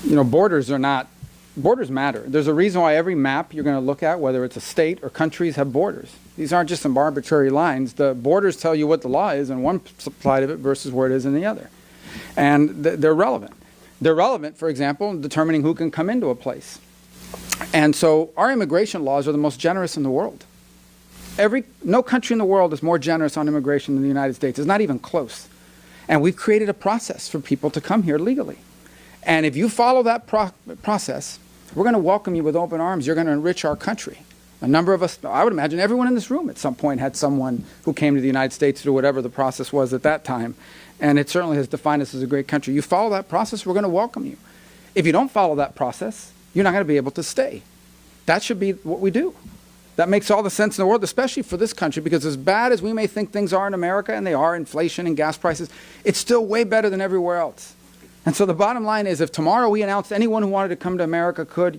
borders matter. There's a reason why every map you're going to look at, whether it's a state or countries, have borders. These aren't just some arbitrary lines. The borders tell you what the law is in one side of it versus where it is in the other. And they're relevant. They're relevant, for example, in determining who can come into a place. And so our immigration laws are the most generous in the world. No country in the world is more generous on immigration than the United States. It's not even close. And we've created a process for people to come here legally. And if you follow that process, we're going to welcome you with open arms. You're going to enrich our country. A number of us, I would imagine everyone in this room at some point had someone who came to the United States through whatever the process was at that time. And it certainly has defined us as a great country. You follow that process, we're going to welcome you. If you don't follow that process, you're not going to be able to stay. That should be what we do. That makes all the sense in the world, especially for this country, because as bad as we may think things are in America, and they are, inflation and gas prices, it's still way better than everywhere else. And so the bottom line is, if tomorrow we announced anyone who wanted to come to America could,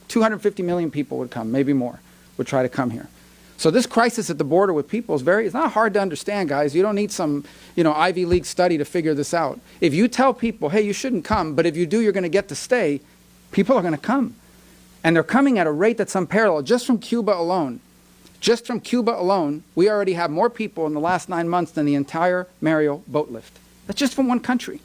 250 million people would come, maybe more, would try to come here. So this crisis at the border with people it's not hard to understand, guys. You don't need some, Ivy League study to figure this out. If you tell people, hey, you shouldn't come, but if you do, you're going to get to stay, people are going to come. And they're coming at a rate that's unparalleled. Just from Cuba alone, we already have more people in the last 9 months than the entire Mariel boat lift. That's just from one country.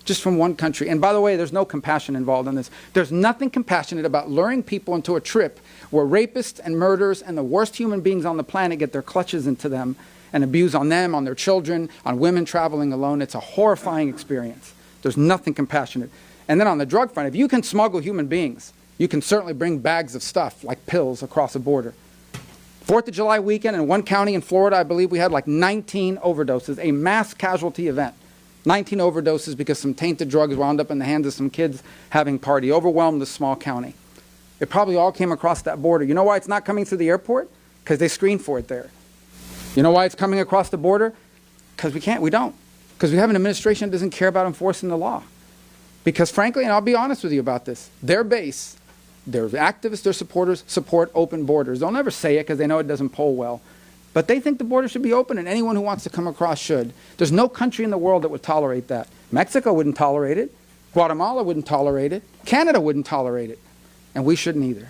Just from one country. And by the way, there's no compassion involved in this. There's nothing compassionate about luring people into a trip where rapists and murderers and the worst human beings on the planet get their clutches into them and abuse on them, on their children, on women traveling alone. It's a horrifying experience. There's nothing compassionate. And then on the drug front, if you can smuggle human beings, you can certainly bring bags of stuff like pills across a border. 4th of July weekend in one county in Florida, I believe we had like 19 overdoses, a mass casualty event. 19 overdoses because some tainted drugs wound up in the hands of some kids having party. Overwhelmed this small county. It probably all came across that border. You know why it's not coming through the airport? Because they screen for it there. You know why it's coming across the border? Because we don't. Because we have an administration that doesn't care about enforcing the law. Because frankly, and I'll be honest with you about this, their base, their activists, their supporters, support open borders. They'll never say it because they know it doesn't poll well. But they think the border should be open and anyone who wants to come across should. There's no country in the world that would tolerate that. Mexico wouldn't tolerate it. Guatemala wouldn't tolerate it. Canada wouldn't tolerate it. And we shouldn't either.